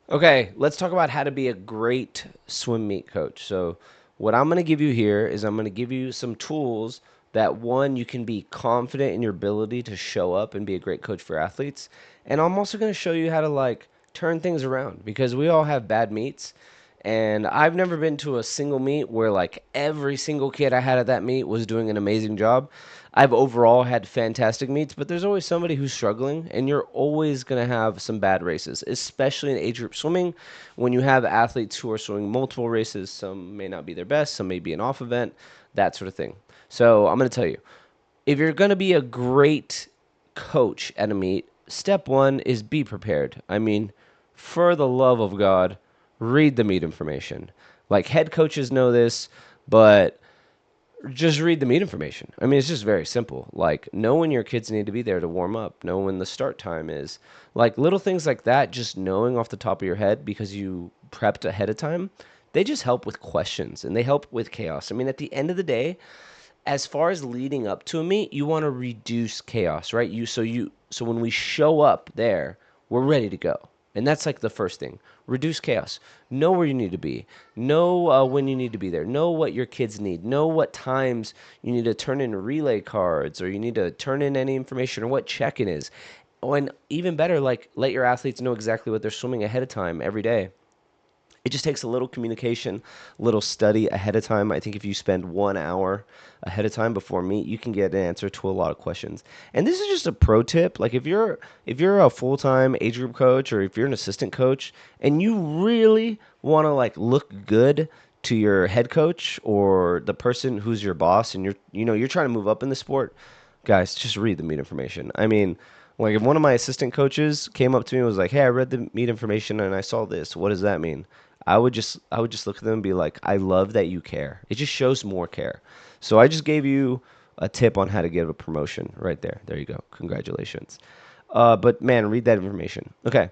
Okay, let's talk about how to be a great swim meet coach. So, what I'm going to give you here is I'm going to give you some tools that one, you can be confident in your ability to show up and be a great coach for athletes. And I'm also going to show you how to like turn things around because we all have bad meets. And I've never been to a single meet where like every single kid I had at that meet was doing an amazing job. I've overall had fantastic meets, but there's always somebody who's struggling, and you're always going to have some bad races, especially in age group swimming. When you have athletes who are swimming multiple races, some may not be their best, some may be an off event, that sort of thing. So I'm going to tell you, if you're going to be a great coach at a meet, step one is be prepared. I mean, for the love of God, read the meet information. Like head coaches know this, but just read the meet information. I mean, it's just very simple. Like, know when your kids need to be there to warm up, know when the start time is. Like, little things like that, just knowing off the top of your head because you prepped ahead of time, they just help with questions and they help with chaos. I mean, at the end of the day, as far as leading up to a meet, you want to reduce chaos, right? So when we show up there, we're ready to go. And that's like the first thing. Reduce chaos. Know where you need to be. Know when you need to be there. Know what your kids need. Know what times you need to turn in relay cards or you need to turn in any information or what check-in is. Oh, and even better, like let your athletes know exactly what they're swimming ahead of time every day. It just takes a little communication, a little study ahead of time. I think if you spend 1 hour ahead of time before meet, you can get an answer to a lot of questions. And this is just a pro tip. Like if you're a full-time age group coach or if you're an assistant coach and you really want to like look good to your head coach or the person who's your boss and you're trying to move up in the sport, guys, just read the meet information. I mean, like if one of my assistant coaches came up to me and was like, "Hey, I read the meet information and I saw this. What does that mean?" I would just look at them and be like, "I love that you care." It just shows more care. So I just gave you a tip on how to get a promotion right there. There you go. Congratulations. But man, read that information. Okay.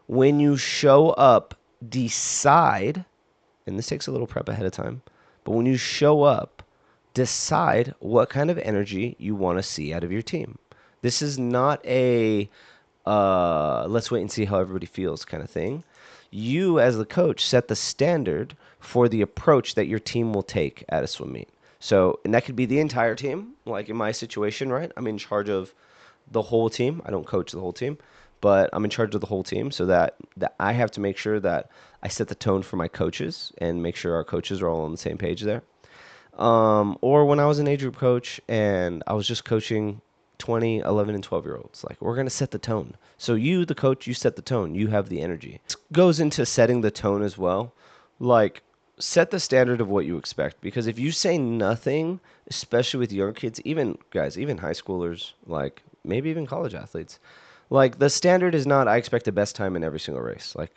When you show up, decide, and this takes a little prep ahead of time, but when you show up, decide what kind of energy you want to see out of your team. This is not a let's wait and see how everybody feels kind of thing. You, as the coach, set the standard for the approach that your team will take at a swim meet. So, and that could be the entire team. Like in my situation, right? I'm in charge of the whole team. I don't coach the whole team, but I'm in charge of the whole team so that I have to make sure that I set the tone for my coaches and make sure our coaches are all on the same page there. Or when I was an age group coach and I was just coaching 20, 11, and 12-year olds, like we're going to set the tone. So you, the coach, you set the tone. You have the energy. This goes into setting the tone as well. Like set the standard of what you expect because if you say nothing, especially with young kids, even guys, even high schoolers, like maybe even college athletes, like the standard is not I expect the best time in every single race. Like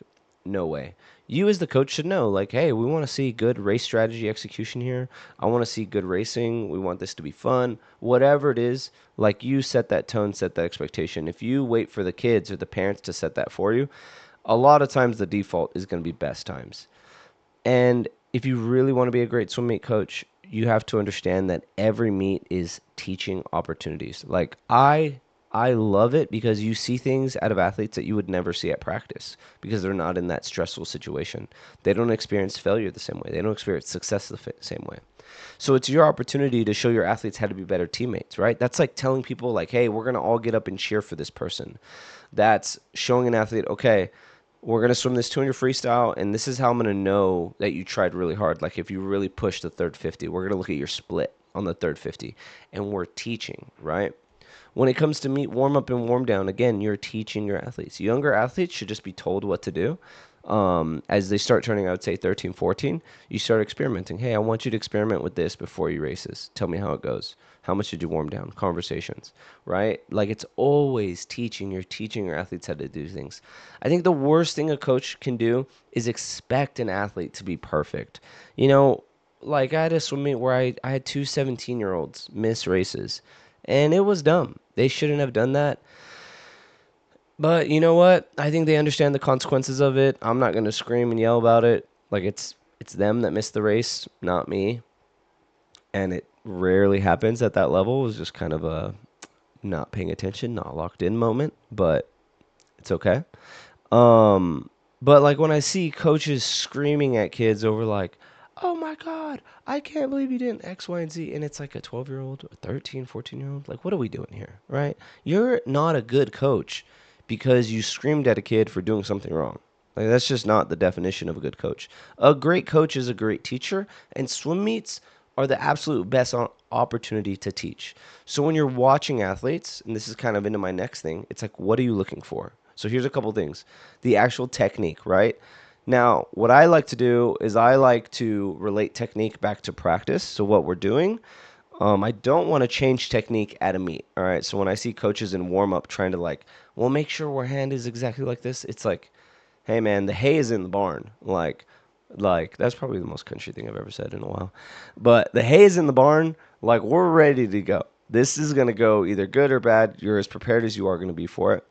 no way. You as the coach should know like hey, we want to see good race strategy execution here. I want to see good racing. We want this to be fun. Whatever it is, like you set that tone, set that expectation. If you wait for the kids or the parents to set that for you, a lot of times the default is going to be best times. And if you really want to be a great swim meet coach, you have to understand that every meet is teaching opportunities. Like I love it because you see things out of athletes that you would never see at practice because they're not in that stressful situation. They don't experience failure the same way. They don't experience success the same way. So it's your opportunity to show your athletes how to be better teammates, right? That's like telling people like, "Hey, we're going to all get up and cheer for this person." That's showing an athlete, "Okay, we're going to swim this 200 freestyle and this is how I'm going to know that you tried really hard. Like if you really pushed the third 50, we're going to look at your split on the third 50." And we're teaching, right? When it comes to meet warm up and warm down, again, you're teaching your athletes. Younger athletes should just be told what to do. As they start turning, I would say 13, 14, you start experimenting. Hey, I want you to experiment with this before you races. Tell me how it goes. How much did you warm down? Conversations, right? Like it's always teaching. You're teaching your athletes how to do things. I think the worst thing a coach can do is expect an athlete to be perfect. You know, like I had a swim meet where I had two 17-year-olds miss races, and it was dumb. They shouldn't have done that. But you know what? I think they understand the consequences of it. I'm not going to scream and yell about it. Like it's them that missed the race, not me. And it rarely happens at that level. It was just kind of a not paying attention, not locked in moment, but it's okay. Um But like when I see coaches screaming at kids over like, "Oh my god, I can't believe you didn't X, Y, and Z," and it's like a 12-year-old, a 13, 14-year-old, like what are we doing here, right? You're not a good coach because you screamed at a kid for doing something wrong. Like that's just not the definition of a good coach. A great coach is a great teacher, and swim meets are the absolute best opportunity to teach. So when you're watching athletes, and this is kind of into my next thing, it's like, what are you looking for? So here's a couple things. The actual technique, right? Now, what I like to do is I like to relate technique back to practice. So what we're doing, I don't want to change technique at a meet. All right. So when I see coaches in warm up trying to like, well, make sure our hand is exactly like this. It's like, hey man, the hay is in the barn. Like that's probably the most country thing I've ever said in a while. But the hay is in the barn. Like we're ready to go. This is gonna go either good or bad. You're as prepared as you are gonna be for it.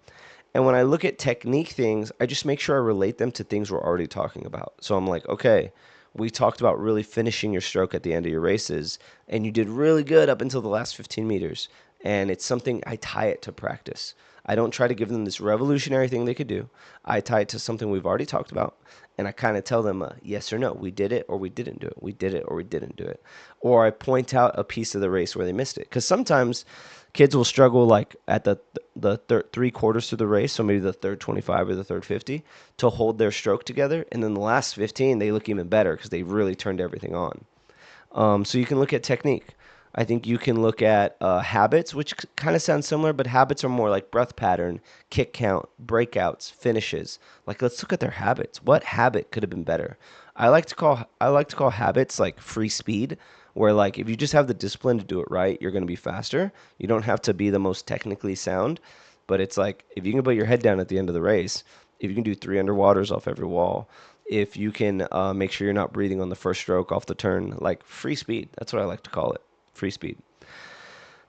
And when I look at technique things, I just make sure I relate them to things we're already talking about. So I'm like, okay, we talked about really finishing your stroke at the end of your races, and you did really good up until the last 15 meters. And it's something I tie it to practice. I don't try to give them this revolutionary thing they could do. I tie it to something we've already talked about, and I kind of tell them yes or no. We did it or we didn't do it. We did it or we didn't do it. Or I point out a piece of the race where they missed it. Because sometimes kids will struggle like at the 3 quarters through the race, so maybe the third 25 or the third 50, to hold their stroke together, and then the last 15 they look even better because they really turned everything on. So you can look at technique. I think you can look at habits, which kind of sounds similar, but habits are more like breath pattern, kick count, breakouts, finishes. Like let's look at their habits. What habit could have been better? I like to call habits like free speed, where like if you just have the discipline to do it right, you're going to be faster. You don't have to be the most technically sound, but it's like if you can put your head down at the end of the race, if you can do 3 underwaters off every wall, if you can make sure you're not breathing on the first stroke off the turn, like free speed. That's what I like to call it, free speed.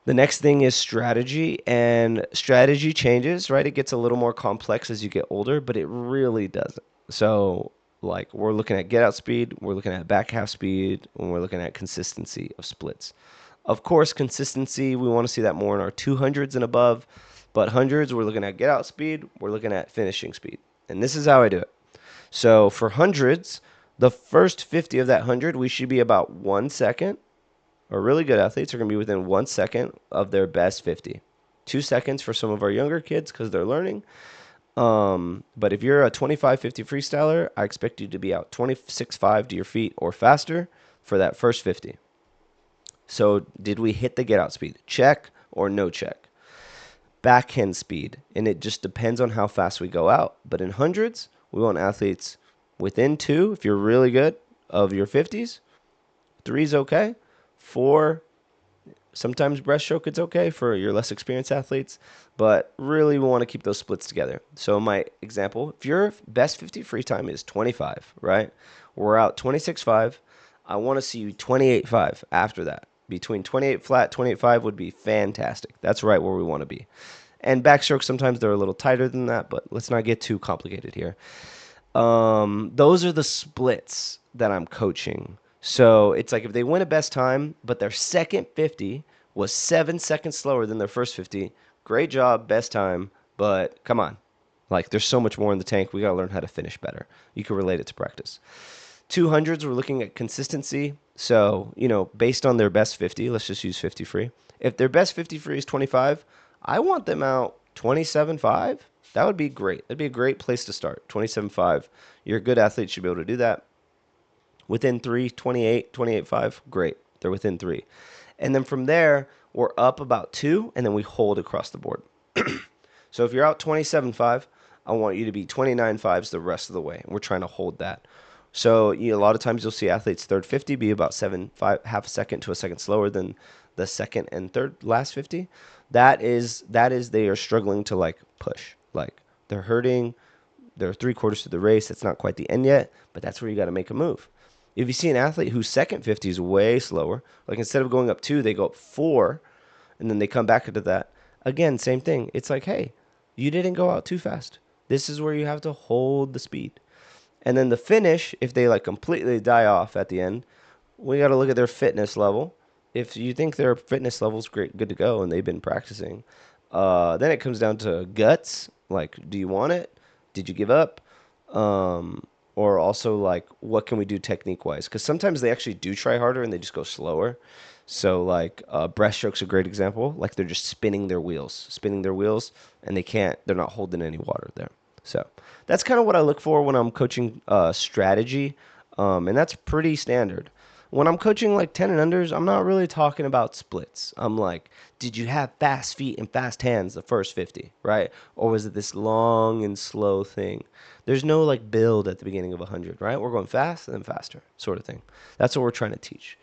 The next thing is strategy, and strategy changes, right? It gets a little more complex as you get older, but it really doesn't. So, like, we're looking at get out speed, we're looking at back half speed, and we're looking at consistency of splits. Of course, consistency, we want to see that more in our 200s and above, but hundreds, we're looking at get out speed, we're looking at finishing speed. And this is how I do it. So for hundreds, the first 50 of that 100, we should be about 1 second. Our really good athletes are going to be within 1 second of their best 50. 2 seconds for some of our younger kids because they're learning. But if you're a 25-50 freestyler, I expect you to be out 26.5 to your feet or faster for that first 50. So did we hit the get out speed? Check or no check? Backhand speed, and it just depends on how fast we go out. But in hundreds, we want athletes within 2, if you're really good, of your 50s. 3's okay. 4, sometimes breaststroke it's okay for your less experienced athletes, but really we want to keep those splits together. So my example, if your best 50 free time is 25, right? We're out 26.5. I want to see you 28.5 after that. Between 28 flat, 28.5 would be fantastic. That's right where we want to be. And backstroke, sometimes they're a little tighter than that, but let's not get too complicated here. Those are the splits that I'm coaching. So it's like if they win a best time, but their second 50 was 7 seconds slower than their first 50, great job, best time, but come on. Like there's so much more in the tank. We got to learn how to finish better. You can relate it to practice. 200s, we're looking at consistency. So, based on their best 50, let's just use 50 free. If their best 50 free is 25, I want them out 27.5. That would be great. That'd be a great place to start. 27.5. You're a good athlete, should be able to do that. Within 3, 28, 28.5, great. They're within 3. And then from there, we're up about 2, and then we hold across the board. So if you're out 27.5, I want you to be 29.5s the rest of the way. We're trying to hold that. So a lot of times you'll see athletes third 50 be about half a second to a second slower than the second and third last 50. That is they are struggling to like push. Like they're hurting. They're 3 quarters through the race. It's not quite the end yet, but that's where you got to make a move. If you see an athlete whose second 50 is way slower, like instead of going up 2, they go up 4, and then they come back into that. Again, same thing. It's like, hey, you didn't go out too fast. This is where you have to hold the speed. And then the finish, if they like completely die off at the end, we got to look at their fitness level. If you think their fitness level is great, good to go, and they've been practicing, then it comes down to guts. Like, do you want it? Did you give up? Um, or also like what can we do technique wise? Because sometimes they actually do try harder and they just go slower. So like breaststroke's a great example. Like they're just spinning their wheels, and they're not holding any water there. So that's kind of what I look for when I'm coaching strategy, and that's pretty standard. When I'm coaching like 10 and unders, I'm not really talking about splits. I'm like, did you have fast feet and fast hands the first 50, right? Or was it this long and slow thing? There's no like build at the beginning of 100, right? We're going fast and then faster, sort of thing. That's what we're trying to teach.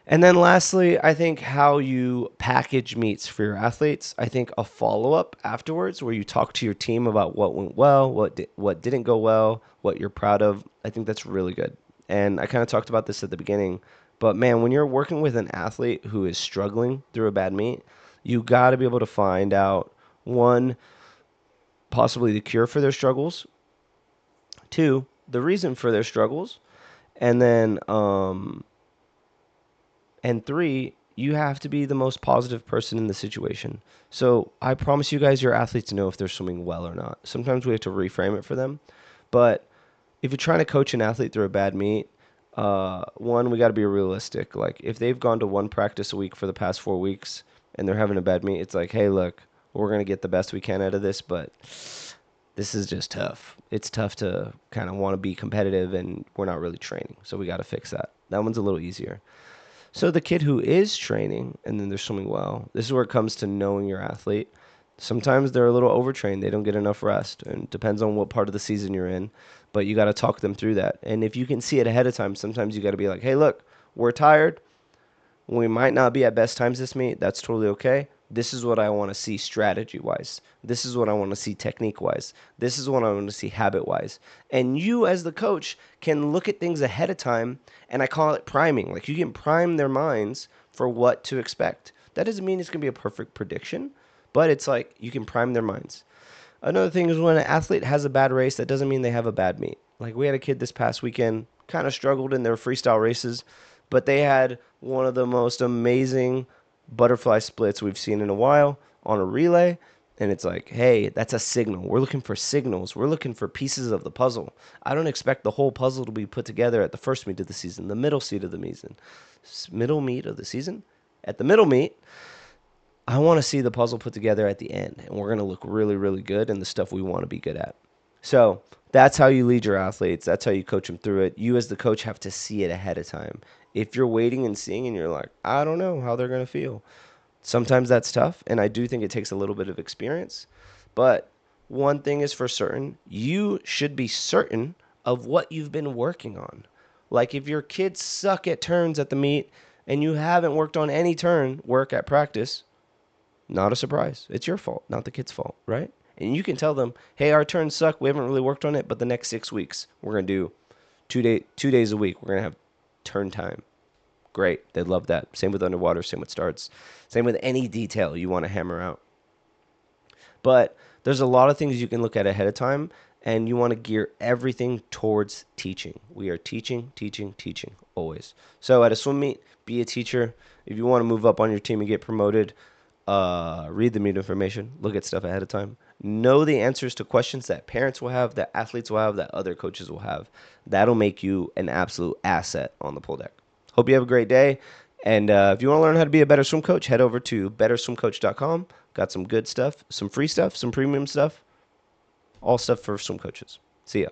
And then lastly, I think how you package meets for your athletes. I think a follow up afterwards where you talk to your team about what went well, what didn't go well, what you're proud of. I think that's really good. And I kind of talked about this at the beginning, but man, when you're working with an athlete who is struggling through a bad meet, you got to be able to find out one, possibly the cure for their struggles, two, the reason for their struggles, and then and three, you have to be the most positive person in the situation. So I promise you guys, your athletes know if they're swimming well or not. Sometimes we have to reframe it for them. But if you're trying to coach an athlete through a bad meet, one, we got to be realistic. Like if they've gone to one practice a week for the past 4 weeks and they're having a bad meet, it's like, hey, look, we're going to get the best we can out of this, but this is just tough. It's tough to kind of want to be competitive and we're not really training. So we got to fix that. That one's a little easier. So the kid who is training and then they're swimming well, this is where it comes to knowing your athlete. Sometimes they're a little overtrained. They don't get enough rest, and it depends on what part of the season you're in. But you got to talk them through that. And if you can see it ahead of time, sometimes you got to be like, "Hey, look, we're tired. We might not be at best times this meet. That's totally okay. This is what I want to see strategy wise. This is what I want to see technique wise. This is what I want to see habit wise." And you, as the coach, can look at things ahead of time, and I call it priming. Like you can prime their minds for what to expect. That doesn't mean it's going to be a perfect prediction, but it's like you can prime their minds. Another thing is when an athlete has a bad race, that doesn't mean they have a bad meet. Like we had a kid this past weekend, kind of struggled in their freestyle races, but they had one of the most amazing butterfly splits we've seen in a while on a relay. And it's like, hey, that's a signal. We're looking for signals. We're looking for pieces of the puzzle. I don't expect the whole puzzle to be put together at the first meet of the season, the middle seat of the season, middle meet of the season. At the middle meet, I want to see the puzzle put together at the end, and we're going to look really, really good in the stuff we want to be good at. So that's how you lead your athletes. That's how you coach them through it. You, as the coach, have to see it ahead of time. If you're waiting and seeing, and you're like, I don't know how they're going to feel, sometimes that's tough, and I do think it takes a little bit of experience. But one thing is for certain, you should be certain of what you've been working on. Like if your kids suck at turns at the meet and you haven't worked on any turn work at practice, not a surprise. It's your fault, not the kid's fault, right? And you can tell them, hey, our turns suck. We haven't really worked on it, but the next 6 weeks, we're going to do 2 days a week. We're going to have turn time. Great. They love that. Same with underwater, same with starts, same with any detail you want to hammer out. But there's a lot of things you can look at ahead of time, and you want to gear everything towards teaching. We are teaching, teaching, teaching, always. So at a swim meet, be a teacher. If you want to move up on your team and get promoted, read the meet information, look at stuff ahead of time, know the answers to questions that parents will have, that athletes will have, that other coaches will have. That'll make you an absolute asset on the pool deck. Hope you have a great day. And if you want to learn how to be a better swim coach, head over to betterswimcoach.com. Got some good stuff, some free stuff, some premium stuff, all stuff for swim coaches. See ya.